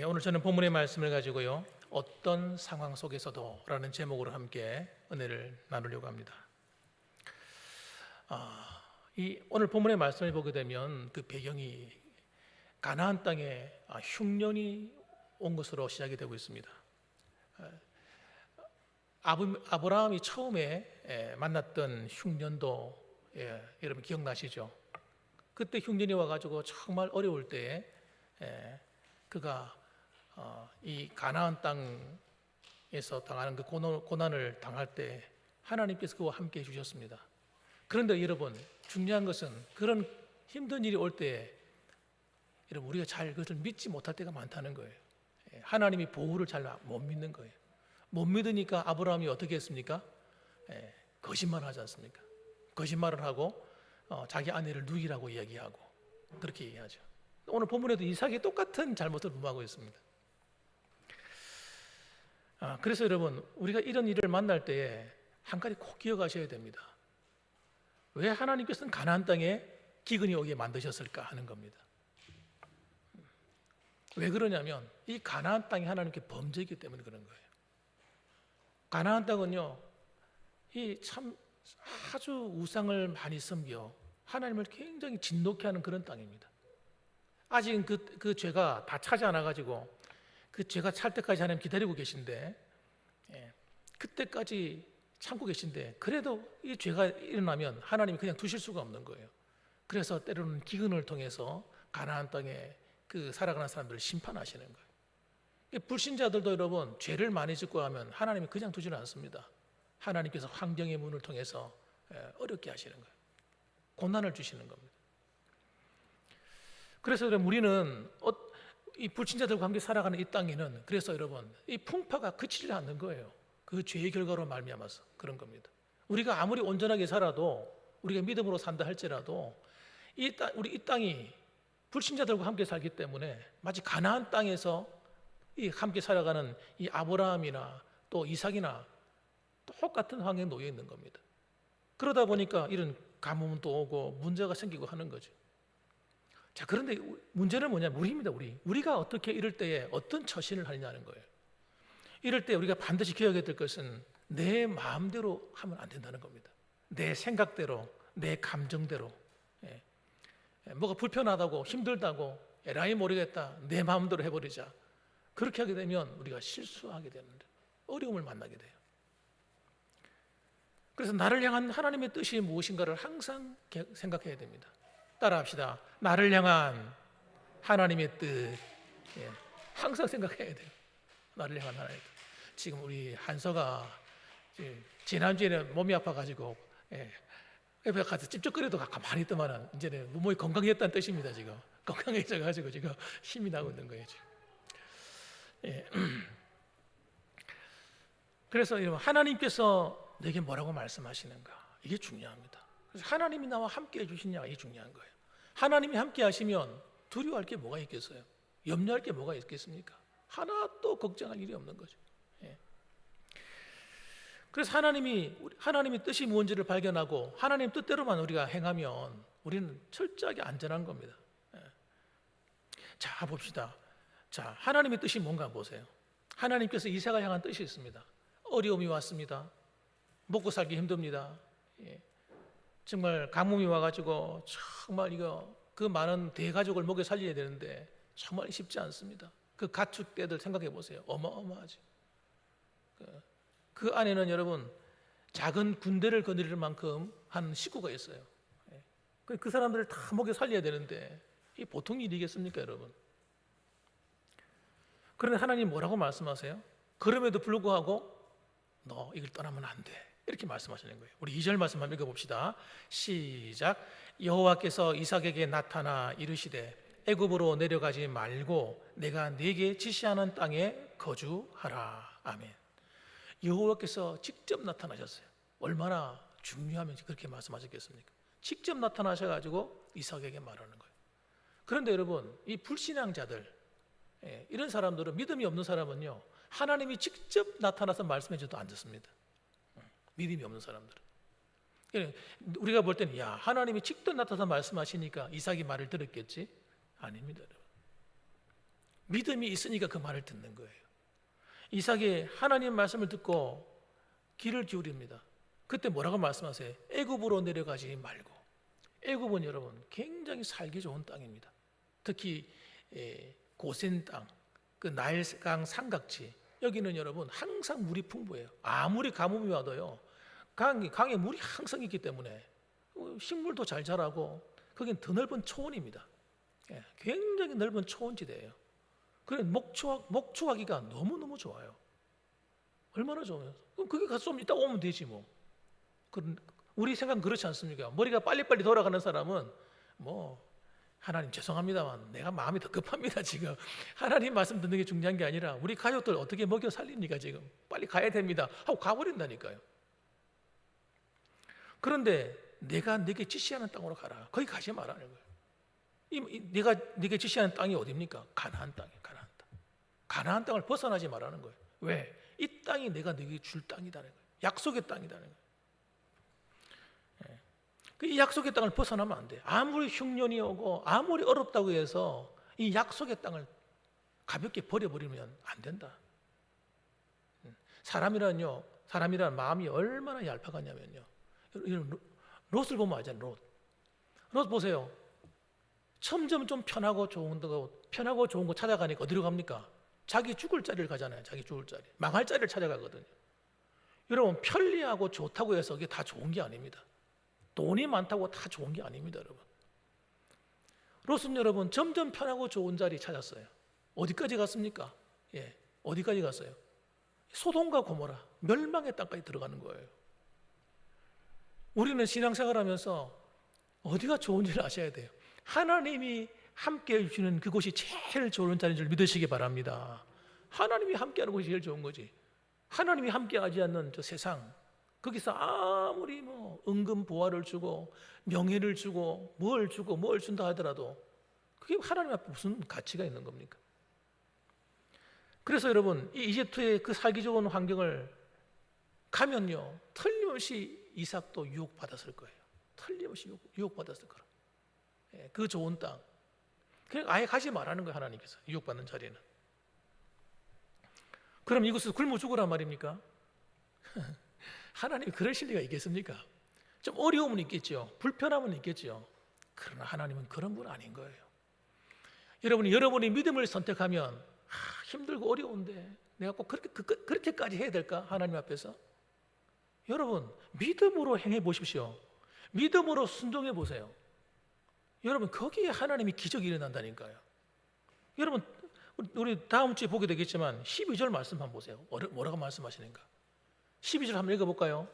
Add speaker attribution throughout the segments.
Speaker 1: 오늘 저는 본문의 말씀을 가지고요, 어떤 상황 속에서도 라는 제목으로 함께 은혜를 나누려고 합니다. 오늘 본문의 말씀을 보게 되면 그 배경이 가나안 땅에 흉년이 온 것으로 시작이 되고 있습니다. 아브라함이 처음에 만났던 흉년도 여러분 기억나시죠? 그때 흉년이 와가지고 정말 어려울 때에 그가 이 가나안 땅에서 당하는 그 고난을 당할 때 하나님께서 그와 함께 해주셨습니다. 그런데 여러분, 중요한 것은 그런 힘든 일이 올 때에 여러분, 우리가 잘 그것을 믿지 못할 때가 많다는 거예요. 하나님이 보호를 잘 못 믿는 거예요. 못 믿으니까 아브라함이 어떻게 했습니까? 거짓말을 하지 않습니까? 거짓말을 하고 자기 아내를 누이라고 이야기하고 그렇게 얘기하죠. 오늘 본문에도 이삭이 똑같은 잘못을 범하고 있습니다. 그래서 여러분, 우리가 이런 일을 만날 때에 한 가지 꼭 기억하셔야 됩니다. 왜 하나님께서는 가나안 땅에 기근이 오게 만드셨을까 하는 겁니다. 왜 그러냐면 이 가나안 땅이 하나님께 범죄이기 때문에 그런 거예요. 가나안 땅은요, 이 참 아주 우상을 많이 섬겨 하나님을 굉장히 진노케 하는 그런 땅입니다. 아직은 그 죄가 다 차지 않아 가지고 그 죄가 찰 때까지 하나님 기다리고 계신데, 그때까지 참고 계신데, 그래도 이 죄가 일어나면 하나님이 그냥 두실 수가 없는 거예요. 그래서 때로는 기근을 통해서 가나안 땅에 그 살아가는 사람들을 심판하시는 거예요. 불신자들도 여러분, 죄를 많이 짓고 하면 하나님이 그냥 두지는 않습니다. 하나님께서 환경의 문을 통해서 어렵게 하시는 거예요. 고난을 주시는 겁니다. 그래서 여러분, 우리는 이 불신자들과 함께 살아가는 이 땅에는, 그래서 여러분, 이 풍파가 그치지 않는 거예요. 그 죄의 결과로 말미암아서 그런 겁니다. 우리가 아무리 온전하게 살아도, 우리가 믿음으로 산다 할지라도 우리 이 땅이 불신자들과 함께 살기 때문에 마치 가나안 땅에서 함께 살아가는 이 아브라함이나 또 이삭이나 똑같은 환경에 놓여 있는 겁니다. 그러다 보니까 이런 가뭄도 오고 문제가 생기고 하는 거죠. 자, 그런데 문제는 뭐냐면 우리입니다. 우리가 어떻게 이럴 때에 어떤 처신을 하느냐는 거예요. 이럴 때 우리가 반드시 기억해야 될 것은 내 마음대로 하면 안 된다는 겁니다. 내 생각대로, 내 감정대로. 뭐가 불편하다고, 힘들다고, 에라이 모르겠다, 내 마음대로 해버리자. 그렇게 하게 되면 우리가 실수하게 되는데, 어려움을 만나게 돼요. 그래서 나를 향한 하나님의 뜻이 무엇인가를 항상 생각해야 됩니다. 따라합시다. 나를 향한 하나님의 뜻. 항상 생각해야 돼요. 나를 향한 하나님의 뜻. 지금 우리 한서가 지난주에는 몸이 아파가지고 옆에 가서 찝쩍거려도 가만히 있더만은 이제는 몸이 건강해졌다는 뜻입니다. 지금 건강해져가지고 지금 힘이 나고 있는 거예요. 지금. 그래서 하나님께서 내게 뭐라고 말씀하시는가, 이게 중요합니다. 그래서 하나님이 나와 함께 해주시냐, 이게 중요한 거예요. 하나님이 함께 하시면 두려워할 게 뭐가 있겠어요? 염려할 게 뭐가 있겠습니까? 하나도 걱정할 일이 없는 거죠. 그래서 하나님의 뜻이 무엇인지를 발견하고 하나님 뜻대로만 우리가 행하면 우리는 철저하게 안전한 겁니다. 자, 봅시다. 자, 하나님의 뜻이 뭔가 보세요. 하나님께서 이삭을 향한 뜻이 있습니다. 어려움이 왔습니다. 먹고 살기 힘듭니다. 정말 가뭄이 와가지고 정말 그 많은 대가족을 먹여 살려야 되는데 정말 쉽지 않습니다. 그 가축대들 생각해 보세요. 어마어마하죠. 그 안에는 여러분, 작은 군대를 거느릴 만큼 한 식구가 있어요. 그 사람들을 다 먹여 살려야 되는데 이게 보통 일이겠습니까, 여러분? 그런데 하나님 뭐라고 말씀하세요? 그럼에도 불구하고 너 이걸 떠나면 안 돼, 이렇게 말씀하시는 거예요. 우리 2절 말씀 한번 읽어봅시다. 시작. 여호와께서 이삭에게 나타나 이르시되 애굽으로 내려가지 말고 내가 네게 지시하는 땅에 거주하라. 아멘. 여호와께서 직접 나타나셨어요. 얼마나 중요하면 그렇게 말씀하셨겠습니까? 직접 나타나셔가지고 이삭에게 말하는 거예요. 그런데 여러분, 이 불신앙자들, 이런 사람들은, 믿음이 없는 사람은요, 하나님이 직접 나타나서 말씀해 줘도 안 듣습니다. 믿음이 없는 사람들은. 우리가 볼 때는 야, 하나님이 직접 나타나서 말씀하시니까 이삭이 말을 들었겠지? 아닙니다, 여러분. 믿음이 있으니까 그 말을 듣는 거예요. 이삭이 하나님 말씀을 듣고 귀를 기울입니다. 그때 뭐라고 말씀하세요? 애굽으로 내려가지 말고. 애굽은 여러분 굉장히 살기 좋은 땅입니다. 특히 고센 땅, 그 나일강 삼각지, 여기는 여러분 항상 물이 풍부해요. 아무리 가뭄이 와도요, 강에 물이 항상 있기 때문에 식물도 잘 자라고, 거긴 더 넓은 초원입니다. 굉장히 넓은 초원지대예요. 그래 목축하기가 너무너무 좋아요. 얼마나 좋아요. 그럼 거기 가서 좀 이따 오면 되지 뭐. 우리 생각은 그렇지 않습니까? 머리가 빨리빨리 돌아가는 사람은 뭐 하나님 죄송합니다만 내가 마음이 더 급합니다. 지금 하나님 말씀 듣는 게 중요한 게 아니라 우리 가족들 어떻게 먹여 살립니까? 지금 빨리 가야 됩니다 하고 가버린다니까요. 그런데 내가 네게 지시하는 땅으로 가라. 거기 가지 말라는 거예요. 내가 네게 지시하는 땅이 어디입니까? 가나안 땅이에요. 가나안 땅. 가나안 땅을 벗어나지 말라는 거예요. 왜? 이 땅이 내가 네게 줄 땅이다는 거예요. 약속의 땅이다는 거예요. 이 약속의 땅을 벗어나면 안 돼. 아무리 흉년이 오고 아무리 어렵다고 해서 이 약속의 땅을 가볍게 버려버리면 안 된다. 사람이란 마음이 얼마나 얄팍하냐면요. 롯을 보면 알잖아요. 롯 보세요. 점점 좀 편하고 좋은 거 찾아가니까 어디로 갑니까? 자기 죽을 자리를 가잖아요. 자기 죽을 자리, 망할 자리를 찾아가거든요. 여러분 편리하고 좋다고 해서 이게 다 좋은 게 아닙니다. 돈이 많다고 다 좋은 게 아닙니다, 여러분. 롯은 여러분 점점 편하고 좋은 자리 찾았어요. 어디까지 갔습니까? 어디까지 갔어요? 소돔과 고모라, 멸망의 땅까지 들어가는 거예요. 우리는 신앙생활하면서 어디가 좋은지를 아셔야 돼요. 하나님이 함께 해주시는 그곳이 제일 좋은 자리인 줄 믿으시기 바랍니다. 하나님이 함께하는 곳이 제일 좋은 거지. 하나님이 함께하지 않는 저 세상, 거기서 아무리 뭐 은금 보화를 주고 명예를 주고 뭘 준다 하더라도 그게 하나님 앞에 무슨 가치가 있는 겁니까? 그래서 여러분 이 이집트의 그 살기 좋은 환경을 가면요 틀림없이 이삭도 유혹받았을 거예요. 틀림없이 유혹받았을 거라. 그 좋은 땅 그냥 아예 가지 말라는 거예요. 하나님께서 유혹받는 자리는. 그럼 이곳에서 굶어 죽으란 말입니까? 하나님이 그러실 리가 있겠습니까? 좀 어려움은 있겠죠. 불편함은 있겠죠. 그러나 하나님은 그런 분 아닌 거예요. 여러분이 믿음을 선택하면 힘들고 어려운데 내가 꼭 그렇게까지 해야 될까? 하나님 앞에서? 여러분 믿음으로 행해 보십시오. 믿음으로 순종해 보세요. 여러분 거기에 하나님이 기적이 일어난다니까요. 여러분 우리 다음 주에 보게 되겠지만 12절 말씀 한번 보세요. 뭐라고 말씀하시는가? 12절 한번 읽어볼까요?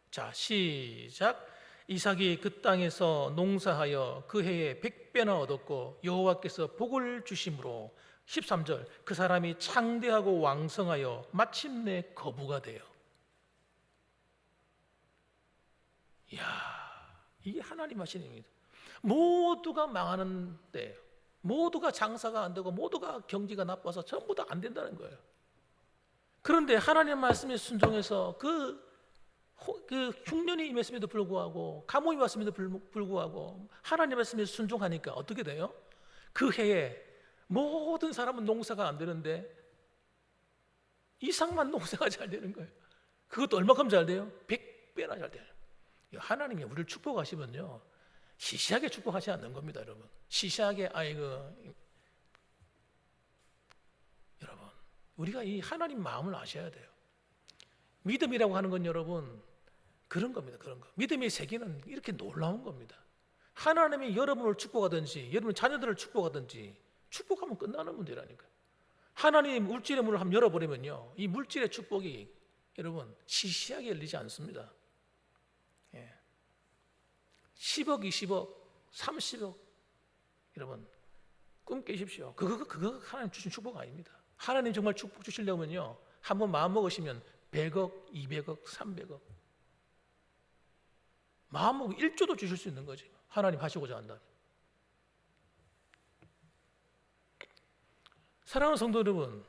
Speaker 1: 자, 시작. 이삭이 그 땅에서 농사하여 그 해에 100배나 얻었고 여호와께서 복을 주심으로 13절 그 사람이 창대하고 왕성하여 마침내 거부가 되어. 이야, 이게 하나님 하시는 일입니다. 모두가 망하는 때예요. 모두가 장사가 안 되고 모두가 경기가 나빠서 전부 다 안 된다는 거예요. 그런데 하나님 말씀에 순종해서 그 흉년이 임했음에도 불구하고 가뭄이 왔음에도 불구하고 하나님 말씀에 순종하니까 어떻게 돼요? 그 해에 모든 사람은 농사가 안 되는데 이삭만 농사가 잘 되는 거예요. 그것도 얼마큼 잘 돼요? 100배나 잘 돼요. 하나님이 우리를 축복하시면요 시시하게 축복하지 않는 겁니다, 여러분. 시시하게 여러분 우리가 이 하나님 마음을 아셔야 돼요. 믿음이라고 하는 건 여러분 그런 겁니다. 그런 거. 믿음의 세계는 이렇게 놀라운 겁니다. 하나님이 여러분을 축복하든지 여러분 자녀들을 축복하든지 축복하면 끝나는 문제라니까요. 하나님이 물질의 문을 한번 열어버리면요 이 물질의 축복이 여러분 시시하게 열리지 않습니다. 10억, 20억, 30억 여러분 꿈 깨십시오. 그거 하나님 주신 축복 아닙니다. 하나님 정말 축복 주시려면요 한번 마음 먹으시면 100억, 200억, 300억 마음 먹으면 1조도 주실 수 있는 거지. 하나님 하시고자 한다면. 사랑하는 성도 여러분,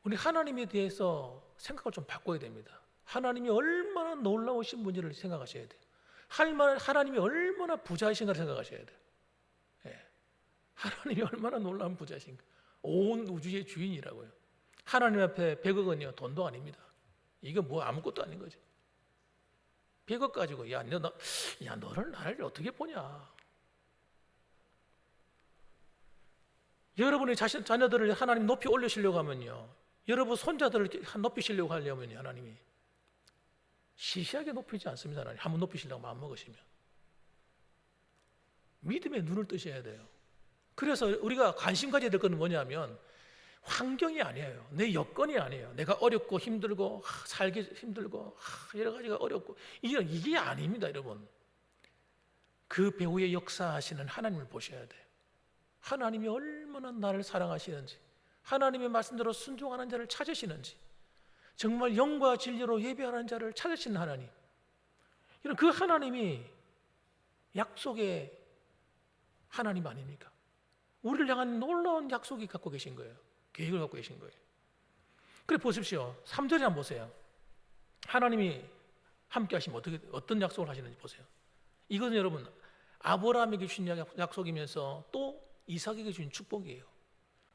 Speaker 1: 우리 하나님에 대해서 생각을 좀 바꿔야 됩니다. 하나님이 얼마나 놀라우신 분인지를 생각하셔야 돼요. 하나님이 얼마나 부자이신가를 생각하셔야 돼요. 하나님이 얼마나 놀라운 부자이신가. 온 우주의 주인이라고요. 하나님 앞에 100억 원이요 돈도 아닙니다. 이거 뭐 아무것도 아닌 거죠. 100억 가지고 너를 나를 어떻게 보냐. 여러분의 자녀들을 하나님 높이 올리시려고 하면요, 여러분 손자들을 높이시려고 하려면 하나님이 시시하게 높이지 않습니다. 하나님 한번 높이시려고 마음먹으시면 믿음의 눈을 뜨셔야 돼요. 그래서 우리가 관심 가져야 될 건 뭐냐면 환경이 아니에요. 내 여건이 아니에요. 내가 어렵고 힘들고 살기 힘들고 여러 가지가 어렵고 이게 아닙니다. 여러분, 그 배후에 역사하시는 하나님을 보셔야 돼요. 하나님이 얼마나 나를 사랑하시는지, 하나님의 말씀대로 순종하는 자를 찾으시는지, 정말 영과 진리로 예배하는 자를 찾으시는 하나님, 이런 그 하나님이 약속의 하나님 아닙니까? 우리를 향한 놀라운 약속이 갖고 계신 거예요. 계획을 갖고 계신 거예요. 그래 보십시오. 3절에 한번 보세요. 하나님이 함께 하시면 어떤 약속을 하시는지 보세요. 이것은 여러분 아브라함에게 주신 약속이면서 또 이삭에게 주신 축복이에요.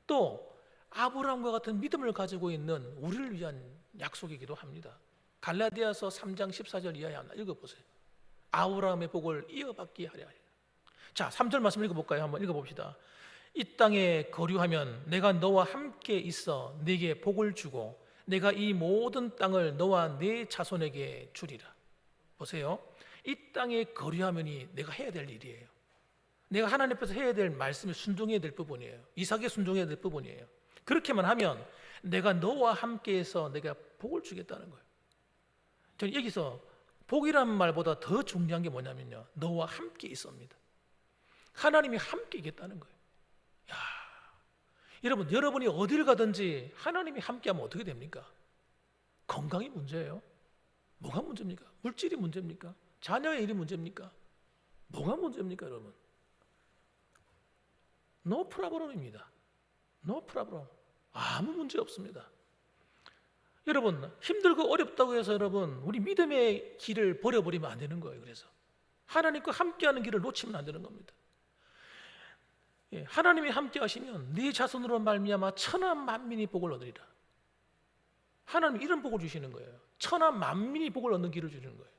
Speaker 1: 또 아브라함과 같은 믿음을 가지고 있는 우리를 위한 약속이기도 합니다. 갈라디아서 3장 14절 이하에 한번 읽어보세요. 아브라함의 복을 이어받게 하려. 자, 3절 말씀 읽어볼까요? 한번 읽어봅시다. 이 땅에 거류하면 내가 너와 함께 있어 네게 복을 주고 내가 이 모든 땅을 너와 네 자손에게 주리라. 보세요. 이 땅에 거류하면이 내가 해야 될 일이에요. 내가 하나님 앞에서 해야 될 말씀에 순종해야 될 부분이에요. 이삭에 순종해야 될 부분이에요. 그렇게만 하면 내가 너와 함께해서 내가 복을 주겠다는 거예요. 저는 여기서 복이라는 말보다 더 중요한 게 뭐냐면요, 너와 함께 있습니다. 하나님이 함께 있겠다는 거예요. 야, 여러분, 여러분이 어디를 가든지 하나님이 함께하면 어떻게 됩니까? 건강이 문제예요? 뭐가 문제입니까? 물질이 문제입니까? 자녀의 일이 문제입니까? 뭐가 문제입니까, 여러분? No problem입니다. No problem. 아무 문제 없습니다. 여러분, 힘들고 어렵다고 해서 여러분 우리 믿음의 길을 버려버리면 안 되는 거예요. 그래서 하나님과 함께하는 길을 놓치면 안 되는 겁니다. 하나님이 함께 하시면 네 자손으로 말미암아 천하 만민이 복을 얻으리라. 하나님 이런 복을 주시는 거예요. 천하 만민이 복을 얻는 길을 주시는 거예요.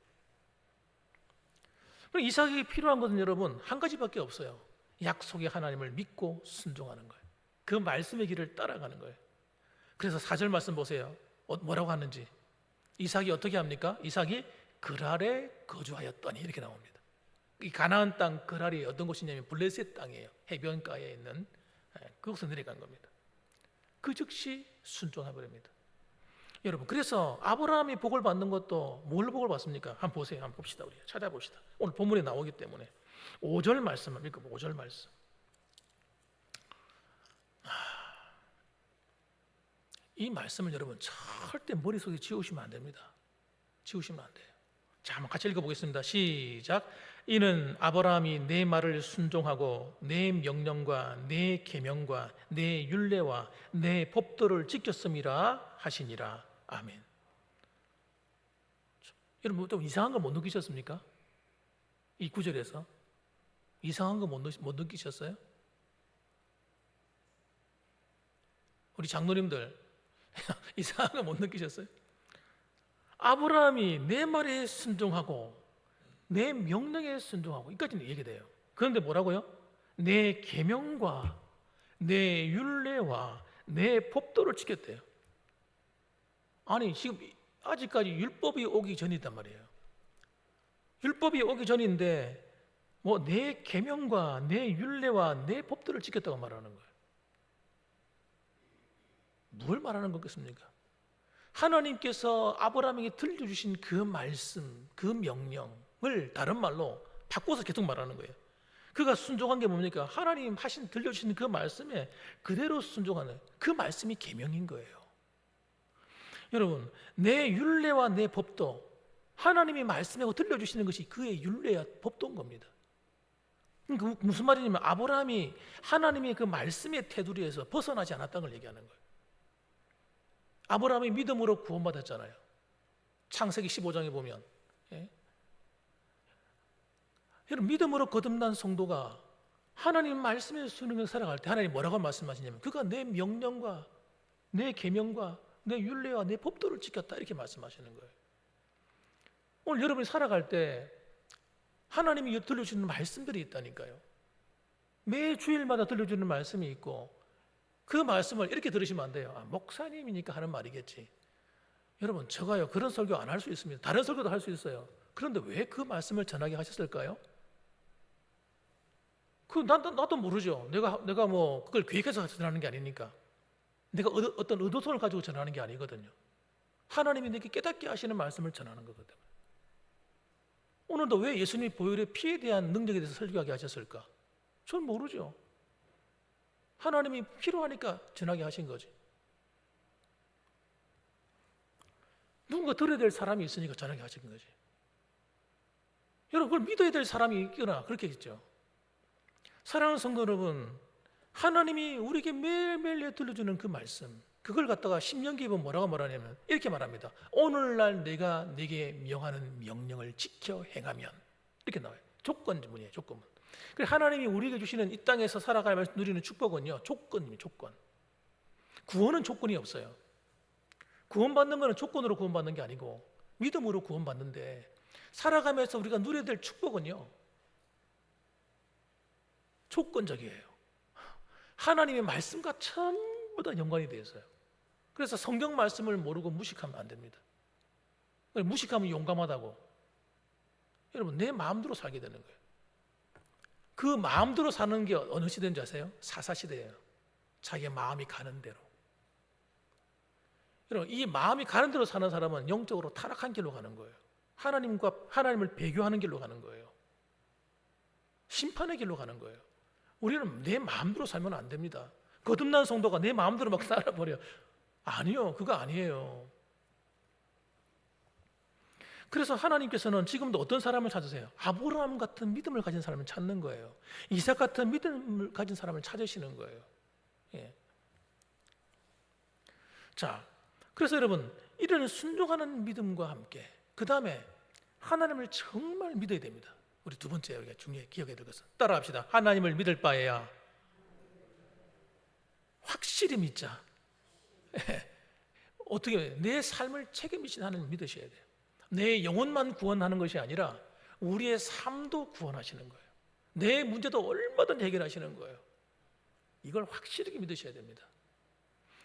Speaker 1: 그럼 이삭에게 필요한 것은 여러분 한 가지밖에 없어요. 약속의 하나님을 믿고 순종하는 거예요. 그 말씀의 길을 따라가는 거예요. 그래서 4절 말씀 보세요. 뭐라고 하는지. 이삭이 어떻게 합니까? 이삭이 그랄에 거주하였더니 이렇게 나옵니다. 이 가나안 땅 그랄이 어떤 곳이냐면 블레셋 땅이에요. 해변가에 있는 그곳에 내려간 겁니다. 그 즉시 순종해버립니다. 여러분, 그래서 아브라함이 복을 받는 것도 뭘 복을 받습니까? 한번 보세요. 한번 봅시다. 우리 찾아봅시다. 오늘 본문에 나오기 때문에 5절 말씀을 읽어보고 5절 말씀. 이 말씀을 여러분 절대 머릿속에 지우시면 안 됩니다. 지우시면 안 돼요. 자, 한번 같이 읽어보겠습니다. 시작. 이는 아브라함이 내 말을 순종하고 내 명령과 내 계명과 내 율례와 내 법도를 지켰음이라 하시니라. 아멘. 여러분 좀 이상한 거 못 느끼셨습니까? 이 구절에서 이상한 거 못 느끼셨어요? 우리 장로님들 이상한 거 못 느끼셨어요? 아브라함이 내 말에 순종하고 내 명령에 순종하고 이까지는 얘기돼요. 그런데 뭐라고요? 내 계명과 내 율례와 내 법도를 지켰대요. 아니 지금 아직까지 율법이 오기 전이단 말이에요. 율법이 오기 전인데 뭐 내 계명과 내 율례와 내 법도를 지켰다고 말하는 거예요. 뭘 말하는 거겠습니까? 하나님께서 아브라함에게 들려주신 그 말씀, 그 명령을 다른 말로 바꿔서 계속 말하는 거예요. 그가 순종한 게 뭡니까? 하나님 들려주신 그 말씀에 그대로 순종하는 그 말씀이 계명인 거예요. 여러분, 내 율례와 내 법도 하나님이 말씀하고 들려주시는 것이 그의 율례와 법도인 겁니다. 그러니까 무슨 말이냐면 아브라함이 하나님의 그 말씀의 테두리에서 벗어나지 않았다는 걸 얘기하는 거예요. 아브라함이 믿음으로 구원받았잖아요. 창세기 15장에 보면 여러분 믿음으로 거듭난 성도가 하나님 말씀에 순응해서 살아갈 때 하나님 뭐라고 말씀하시냐면 그가 내 명령과 내 계명과 내 율례와 내 법도를 지켰다 이렇게 말씀하시는 거예요. 오늘 여러분이 살아갈 때 하나님이 들려주는 말씀들이 있다니까요. 매 주일마다 들려주는 말씀이 있고 그 말씀을 이렇게 들으시면 안 돼요. 목사님이니까 하는 말이겠지. 여러분 저가요 그런 설교 안 할 수 있습니다. 다른 설교도 할 수 있어요. 그런데 왜 그 말씀을 전하게 하셨을까요? 나도 모르죠. 내가 뭐 그걸 계획해서 전하는 게 아니니까. 내가 어떤 의도성을 가지고 전하는 게 아니거든요. 하나님이 내게 깨닫게 하시는 말씀을 전하는 거거든요. 오늘도 왜 예수님이 보혈의 피에 대한 능력에 대해서 설교하게 하셨을까? 전 모르죠. 하나님이 필요하니까 전하게 하신 거지. 누군가 들어야 될 사람이 있으니까 전하게 하신 거지. 여러분 그걸 믿어야 될 사람이 있거나 그렇겠죠. 사랑하는 성도 여러분, 하나님이 우리에게 매일매일 들려주는 그 말씀, 그걸 갖다가 신명기에 보면 뭐라고 말하냐면 이렇게 말합니다. 오늘날 내가 네게 명하는 명령을 지켜 행하면 이렇게 나와요. 조건문이에요. 조건문. 그래서 하나님이 우리에게 주시는 이 땅에서 살아가면서 누리는 축복은요 조건입니다. 조건. 구원은 조건이 없어요. 구원받는 것은 조건으로 구원받는 게 아니고 믿음으로 구원받는데 살아가면서 우리가 누려야 될 축복은요 조건적이에요. 하나님의 말씀과 전부 다 연관이 되어 있어요. 그래서 성경 말씀을 모르고 무식하면 안 됩니다. 무식하면 용감하다고. 여러분 내 마음대로 살게 되는 거예요. 그 마음대로 사는 게 어느 시대인지 아세요? 사사시대예요. 자기의 마음이 가는 대로. 여러분 이 마음이 가는 대로 사는 사람은 영적으로 타락한 길로 가는 거예요. 하나님을 배교하는 길로 가는 거예요. 심판의 길로 가는 거예요. 우리는 내 마음대로 살면 안 됩니다. 거듭난 성도가 내 마음대로 막 살아버려. 아니요, 그거 아니에요. 그래서 하나님께서는 지금도 어떤 사람을 찾으세요? 아브라함 같은 믿음을 가진 사람을 찾는 거예요. 이삭 같은 믿음을 가진 사람을 찾으시는 거예요. 예. 자, 그래서 여러분 이런 순종하는 믿음과 함께 그 다음에 하나님을 정말 믿어야 됩니다. 우리 두 번째 우리가 중요히 기억해야 될 것은 따라합시다. 하나님을 믿을 바에야 확실히 믿자. 어떻게 내 삶을 책임지신 하나님을 믿으셔야 돼요. 내 영혼만 구원하는 것이 아니라 우리의 삶도 구원하시는 거예요. 내 문제도 얼마든지 해결하시는 거예요. 이걸 확실하게 믿으셔야 됩니다.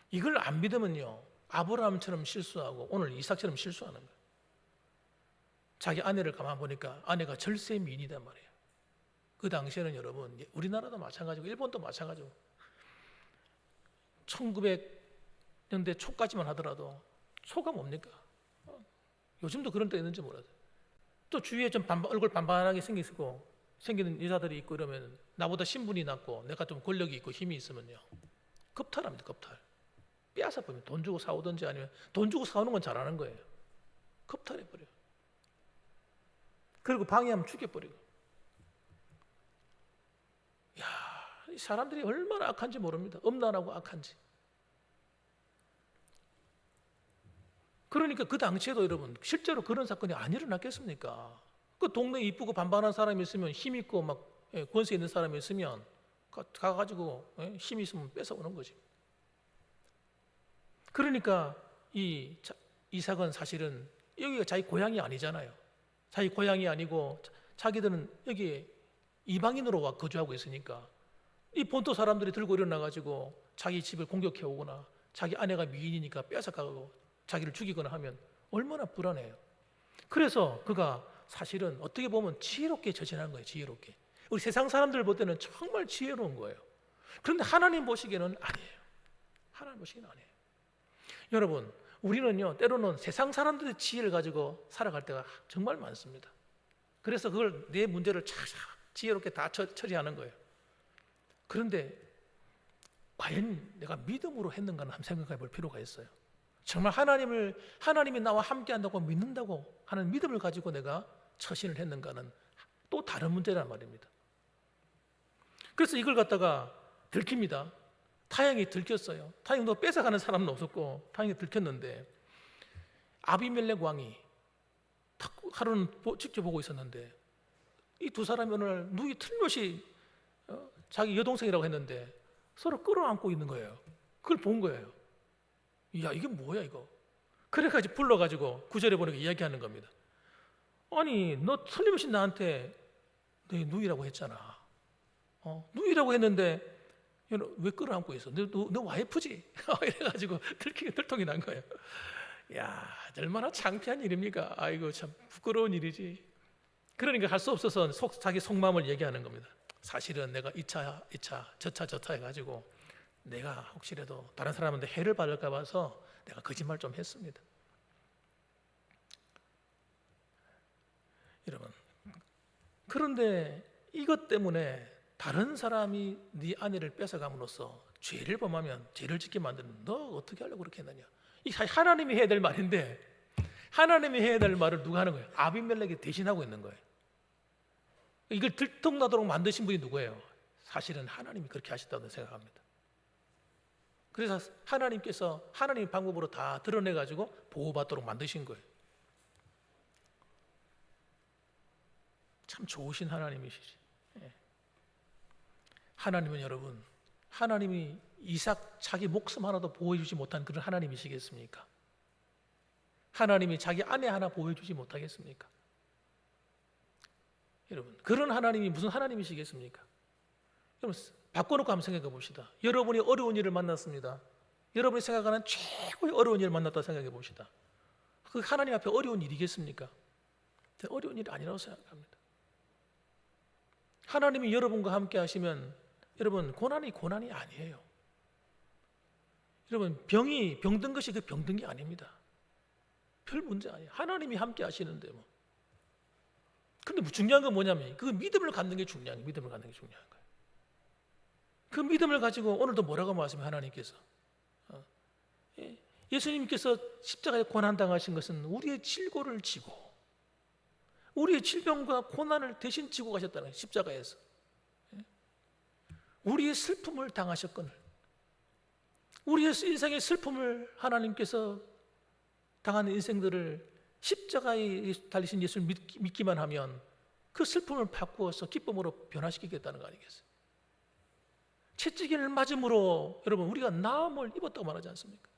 Speaker 1: 이걸 안 믿으면요 아브라함처럼 실수하고 오늘 이삭처럼 실수하는 거예요. 자기 아내를 가만 보니까 아내가 절세 미인이단 말이에요. 그 당시에는 여러분 우리나라도 마찬가지고 일본도 마찬가지고 1900년대 초까지만 하더라도 초가 뭡니까? 요즘도 그런 때 있는지 몰라요. 또 주위에 좀 얼굴 반반하게 생기는 여자들이 있고 이러면 나보다 신분이 낮고 내가 좀 권력이 있고 힘이 있으면요 겁탈합니다. 겁탈. 빼앗아 버리면 돈 주고 사오든지 아니면 돈 주고 사오는 건 잘하는 거예요. 겁탈해버려요. 그리고 방해하면 죽여버리고. 야, 이 사람들이 얼마나 악한지 모릅니다. 엄란하고 악한지. 그러니까 그 당시에도 여러분 실제로 그런 사건이 안 일어났겠습니까? 그 동네에 이쁘고 반반한 사람이 있으면 힘 있고 막 권세 있는 사람이 있으면 가가지고 힘 있으면 뺏어오는 거지. 그러니까 이 이삭은 사실은 여기가 자기 고향이 아니잖아요. 자기 고향이 아니고 자기들은 여기에 이방인으로 와 거주하고 있으니까 이 본토 사람들이 들고 일어나가지고 자기 집을 공격해 오거나 자기 아내가 미인이니까 뺏어가고 자기를 죽이거나 하면 얼마나 불안해요. 그래서 그가 사실은 어떻게 보면 지혜롭게 저질한 거예요. 지혜롭게. 우리 세상 사람들 볼 때는 정말 지혜로운 거예요. 그런데 하나님 보시기에는 아니에요. 하나님 보시기에는 아니에요. 여러분 우리는요 때로는 세상 사람들의 지혜를 가지고 살아갈 때가 정말 많습니다. 그래서 그걸 내 문제를 지혜롭게 다 처리하는 거예요. 그런데 과연 내가 믿음으로 했는가는 한번 생각해 볼 필요가 있어요. 정말 하나님이 나와 함께 한다고 믿는다고 하는 믿음을 가지고 내가 처신을 했는가는 또 다른 문제란 말입니다. 그래서 이걸 갖다가 들킵니다. 타향이 들켰어요. 타향도 뺏어가는 사람은 없었고 타향이 들켰는데 아비멜렉 왕이 하루는 직접 보고 있었는데 이 두 사람이 어느 날 눈이 틀림없이 자기 여동생이라고 했는데 서로 끌어안고 있는 거예요. 그걸 본 거예요. 야, 이게 뭐야 이거. 그래가지고 불러가지고 구절에 보니까 이야기하는 겁니다. 아니, 너 틀림없이 나한테 너 누이라고 했잖아. 누이라고 했는데 왜 끌어안고 있어? 너 와이프지? 이래가지고 들통이 난 거예요. 야, 얼마나 창피한 일입니까? 아이고, 참 부끄러운 일이지. 그러니까 할 수 없어서 자기 속마음을 얘기하는 겁니다. 사실은 내가 이 차 저 차 해가지고 내가 혹시라도 다른 사람한테 해를 받을까 봐서 내가 거짓말 좀 했습니다. 여러분, 그런데 이것 때문에 다른 사람이 네 아내를 뺏어감으로써 죄를 범하면 죄를 짓게 만드는, 너 어떻게 하려고 그렇게 했느냐. 이 하나님이 해야 될 말인데 하나님이 해야 될 말을 누가 하는 거예요? 아비멜렉이 대신하고 있는 거예요. 이걸 들통나도록 만드신 분이 누구예요? 사실은 하나님이 그렇게 하셨다고 생각합니다. 그래서 하나님께서 하나님의 방법으로 다 드러내가지고 보호받도록 만드신 거예요. 참 좋으신 하나님이시지. 하나님은 여러분, 하나님이 이삭 자기 목숨 하나도 보호해주지 못한 그런 하나님이시겠습니까? 하나님이 자기 아내 하나 보호해주지 못하겠습니까? 여러분, 그런 하나님이 무슨 하나님이시겠습니까? 여러분, 바꿔놓고 한번 생각해 봅시다. 여러분이 어려운 일을 만났습니다. 여러분이 생각하는 최고의 어려운 일을 만났다고 생각해 봅시다. 그 하나님 앞에 어려운 일이겠습니까? 어려운 일이 아니라고 생각합니다. 하나님이 여러분과 함께 하시면 여러분, 고난이 아니에요. 여러분, 병든 것이 그 병든 게 아닙니다. 별 문제 아니에요. 하나님이 함께 하시는데 뭐. 근데 중요한 건 뭐냐면 그 믿음을 갖는 게 중요한 거예요. 믿음을 갖는 게 중요한 거예요. 그 믿음을 가지고 오늘도 뭐라고 말씀해 하나님께서 예수님께서 십자가에 고난당하신 것은 우리의 질고를 지고 우리의 질병과 고난을 대신 지고 가셨다는 거예요. 십자가에서 우리의 슬픔을 당하셨거늘 우리의 인생의 슬픔을 하나님께서 당하는 인생들을 십자가에 달리신 예수를 믿기만 하면 그 슬픔을 바꾸어서 기쁨으로 변화시키겠다는 거 아니겠어요? 채찍을 맞음으로 여러분 우리가 나음을 입었다고 말하지 않습니까?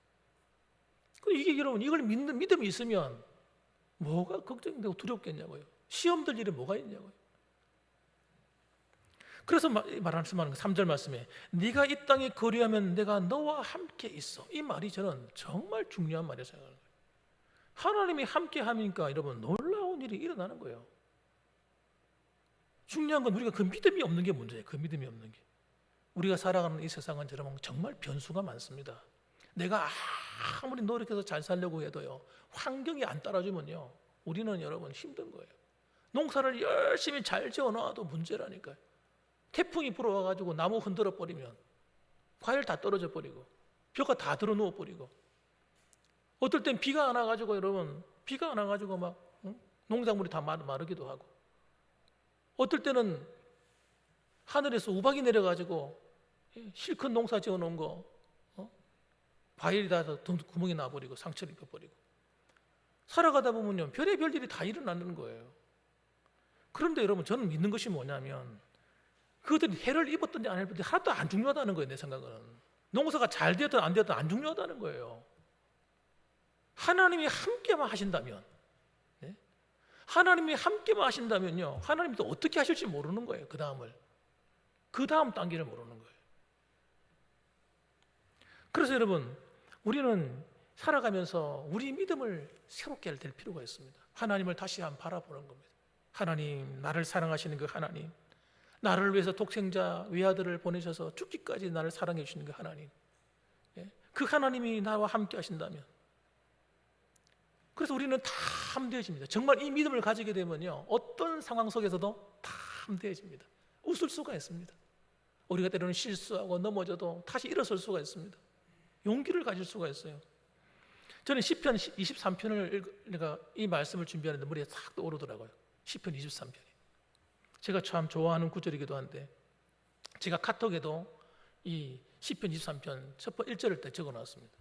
Speaker 1: 이게 여러분 이걸 믿는 믿음이 있으면 뭐가 걱정되고 두렵겠냐고요. 시험들 일이 뭐가 있냐고요. 그래서 말씀하는 3절 말씀에 네가 이 땅에 거류하면 내가 너와 함께 있어. 이 말이 저는 정말 중요한 말이라고 생각하는 거예요. 하나님이 함께 하니까 여러분 놀라운 일이 일어나는 거예요. 중요한 건 우리가 그 믿음이 없는 게 문제예요. 그 믿음이 없는 게. 우리가 살아가는 이 세상은 여러분 정말 변수가 많습니다. 내가 아무리 노력해서 잘 살려고 해도요, 환경이 안 따라주면요, 우리는 여러분 힘든 거예요. 농사를 열심히 잘 지어놔도 문제라니까요. 태풍이 불어와가지고 나무 흔들어 버리면 과일 다 떨어져 버리고 벼가 다 들어 누워 버리고, 어떨 땐 비가 안 와가지고 여러분 비가 안 와가지고 막 농작물이 다 마르기도 하고, 어떨 때는 하늘에서 우박이 내려가지고 실컷 농사 지어놓은 거 과일이 다 구멍이 나버리고 상처를 입혀버리고, 살아가다 보면요 별의별 일이 다 일어나는 거예요. 그런데 여러분 저는 믿는 것이 뭐냐면 그들이 해를 입었든지 안 입었든지 하나도 안 중요하다는 거예요. 내 생각은 농사가 잘 되든 안 되든 안 중요하다는 거예요. 하나님이 함께만 하신다면, 하나님이 함께만 하신다면요, 하나님이 또 어떻게 하실지 모르는 거예요. 그 다음 단계를 모르는 거예요. 그래서 여러분 우리는 살아가면서 우리 믿음을 새롭게 할 필요가 있습니다. 하나님을 다시 한번 바라보는 겁니다. 하나님, 나를 사랑하시는 그 하나님, 나를 위해서 독생자 외아들을 보내셔서 죽기까지 나를 사랑해 주시는 그 하나님, 그 하나님이 나와 함께 하신다면, 그래서 우리는 다 함대해집니다. 정말 이 믿음을 가지게 되면요 어떤 상황 속에서도 다 함대해집니다. 웃을 수가 있습니다. 우리가 때로는 실수하고 넘어져도 다시 일어설 수가 있습니다. 용기를 가질 수가 있어요. 저는 시편 23편을 내가 이 말씀을 준비하는데 머리에 싹 떠오르더라고요. 시편 23편이 제가 참 좋아하는 구절이기도 한데, 제가 카톡에도 이 시편 23편 첫 번째 1절을 때 적어놨습니다.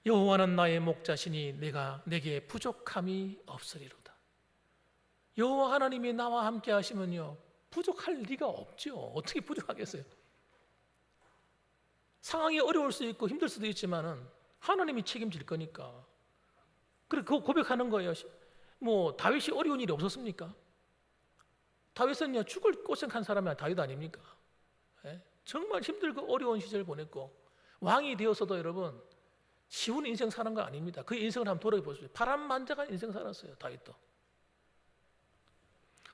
Speaker 1: 여호와는 나의 목자시니 내게 부족함이 없으리로다. 여호와 하나님이 나와 함께 하시면요 부족할 리가 없죠. 어떻게 부족하겠어요? 상황이 어려울 수 있고 힘들 수도 있지만은 하나님이 책임질 거니까. 그래 그거 고백하는 거예요. 뭐 다윗이 어려운 일이 없었습니까? 다윗은요 죽을 고생한 사람이 다윗 아닙니까? 예? 정말 힘들고 어려운 시절 보냈고 왕이 되어서도 여러분 쉬운 인생 사는 거 아닙니다. 그 인생을 한번 돌아보세요. 파란만장한 인생 살았어요 다윗도.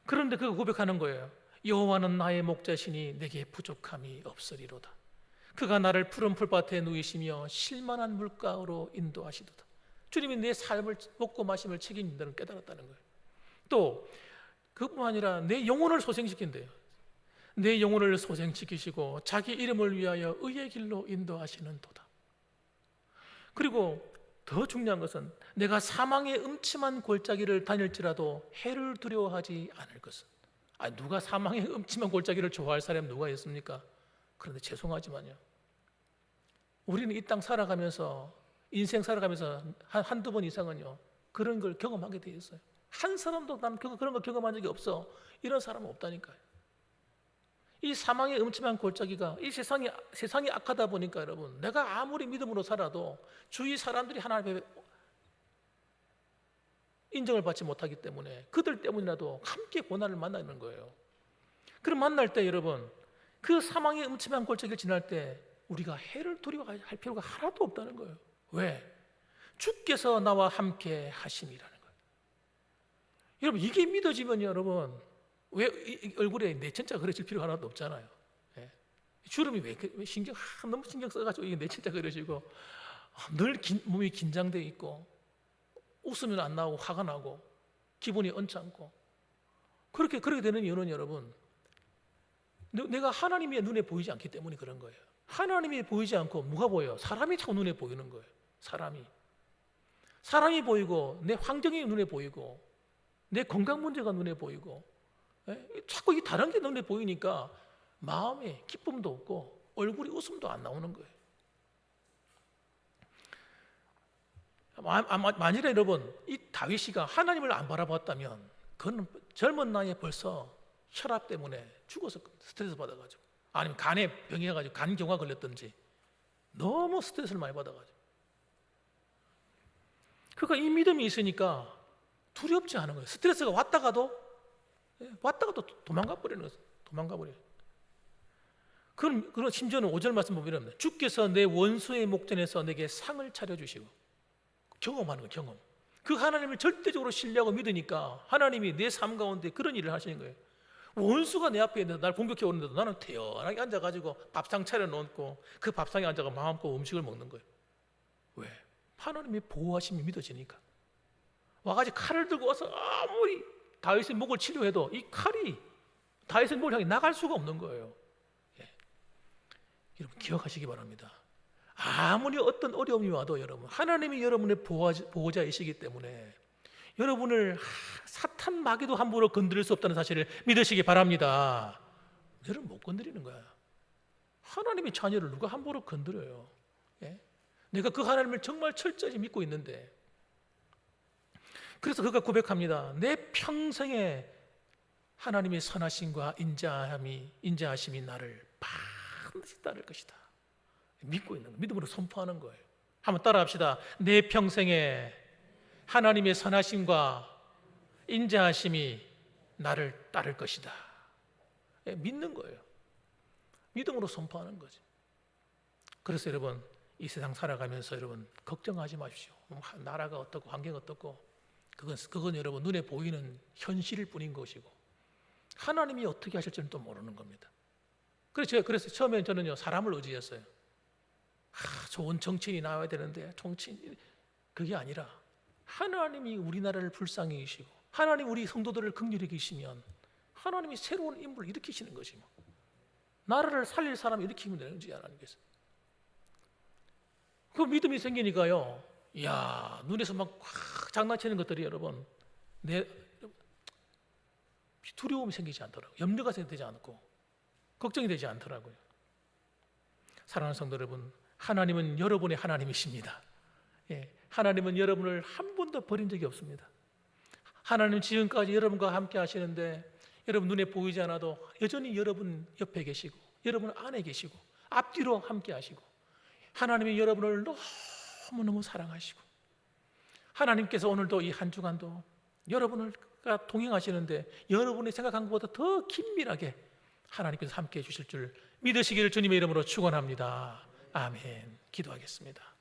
Speaker 1: 그런데 그거 고백하는 거예요. 여호와는 나의 목자시니 내게 부족함이 없으리로다. 그가 나를 푸른 풀밭에 누이시며 실만한 물가로 인도하시도다. 주님이 내 삶을 먹고 마심을 책임진다는 깨달았다는 거예요. 또 그뿐만 아니라 내 영혼을 소생시킨대요. 내 영혼을 소생시키시고 자기 이름을 위하여 의의 길로 인도하시는 도다. 그리고 더 중요한 것은 내가 사망의 음침한 골짜기를 다닐지라도 해를 두려워하지 않을 것은. 누가 사망의 음침한 골짜기를 좋아할 사람이 누가 있습니까? 그런데 죄송하지만요, 우리는 이 땅 살아가면서 인생 살아가면서 한두 번 이상은요 그런 걸 경험하게 돼 있어요. 한 사람도 난 그런 거 경험한 적이 없어, 이런 사람은 없다니까요. 이 사망의 음침한 골짜기가 이 세상이 악하다 보니까 여러분, 내가 아무리 믿음으로 살아도 주위 사람들이 하나님의 인정을 받지 못하기 때문에 그들 때문이라도 함께 고난을 만나는 거예요. 그럼 만날 때 여러분, 그 사망의 음침한 골짜기를 지날 때 우리가 해를 두려워할 필요가 하나도 없다는 거예요. 왜? 주께서 나와 함께 하심이라는 거예요. 여러분, 이게 믿어지면 여러분, 왜 얼굴에 내천자 그려질 필요가 하나도 없잖아요. 예. 주름이 왜 너무 신경 써가지고 이게 내천자 그려지고 늘 몸이 긴장돼 있고 웃으면 안 나오고 화가 나고 기분이 언짢고 그렇게 되는 이유는 여러분, 내가 하나님의 눈에 보이지 않기 때문에 그런 거예요. 하나님이 보이지 않고 뭐가 보여요? 사람이 자꾸 눈에 보이는 거예요. 사람이 보이고 내 환경이 눈에 보이고 내 건강 문제가 눈에 보이고, 자꾸 이 다른 게 눈에 보이니까 마음에 기쁨도 없고 얼굴이 웃음도 안 나오는 거예요. 만일에 여러분 이 다윗이가 하나님을 안 바라봤다면 그는 젊은 나이에 벌써 혈압 때문에 죽어서 스트레스 받아가지고, 아니면 간에 병이 해가지고 간경화 걸렸든지 너무 스트레스를 많이 받아가지고, 그러니까 이 믿음이 있으니까 두렵지 않은 거예요. 스트레스가 왔다가도 도망가 버리는 거예요. 그럼 심지어는 5절 말씀 보면 이럽니다. 주께서 내 원수의 목전에서 내게 상을 차려주시고, 경험하는 거예요. 경험. 그 하나님을 절대적으로 신뢰하고 믿으니까 하나님이 내 삶 가운데 그런 일을 하시는 거예요. 원수가 내 앞에 있는데 날 공격해 오는데도 나는 태연하게 앉아가지고 밥상 차려놓고 그 밥상에 앉아가 마음껏 음식을 먹는 거예요. 왜? 하나님의 보호하심이 믿어지니까. 와가지고 칼을 들고 와서 아무리 다윗의 목을 치료해도 이 칼이 다윗의 목을 향해 나갈 수가 없는 거예요. 여러분 기억하시기 바랍니다. 아무리 어떤 어려움이 와도 여러분, 하나님이 여러분의 보호자이시기 때문에 여러분을 사탄 마귀도 함부로 건드릴 수 없다는 사실을 믿으시기 바랍니다. 여러분 못 건드리는 거야. 하나님의 자녀를 누가 함부로 건드려요? 내가 그 하나님을 정말 철저히 믿고 있는데. 그래서 그가 고백합니다. 내 평생에 하나님의 선하심과 인자하심이 나를 반드시 따를 것이다. 믿고 있는 거예요. 믿음으로 선포하는 거예요. 한번 따라합시다. 내 평생에 하나님의 선하심과 인자하심이 나를 따를 것이다. 믿는 거예요. 믿음으로 선포하는 거죠. 그래서 여러분, 이 세상 살아가면서 여러분 걱정하지 마십시오. 나라가 어떻고 환경이 어떻고 그건 여러분 눈에 보이는 현실일 뿐인 것이고 하나님이 어떻게 하실지는 또 모르는 겁니다. 그래서 처음에 저는요 사람을 의지했어요. 좋은 정치인이 나와야 되는데 정치인 그게 아니라 하나님이 우리나라를 불쌍히 여기시고 하나님 우리 성도들을 긍휼히 여기시면 하나님이 새로운 인물을 일으키시는 것이 나라를 살릴 사람을 일으키면 되는 거지 하나님께서. 그 믿음이 생기니까요. 이야, 눈에서 막 확 장난치는 것들이 여러분 두려움이 생기지 않더라고요. 염려가 되지 않고 걱정이 되지 않더라고요. 사랑하는 성도 여러분, 하나님은 여러분의 하나님이십니다. 하나님은 여러분을 한 번도 버린 적이 없습니다. 하나님 지금까지 여러분과 함께 하시는데 여러분 눈에 보이지 않아도 여전히 여러분 옆에 계시고 여러분 안에 계시고 앞뒤로 함께 하시고 하나님이 여러분을 너무너무 사랑하시고 하나님께서 오늘도 이 한 주간도 여러분과 동행하시는데 여러분이 생각한 것보다 더 긴밀하게 하나님께서 함께 해주실 줄 믿으시기를 주님의 이름으로 축원합니다. 아멘. 기도하겠습니다.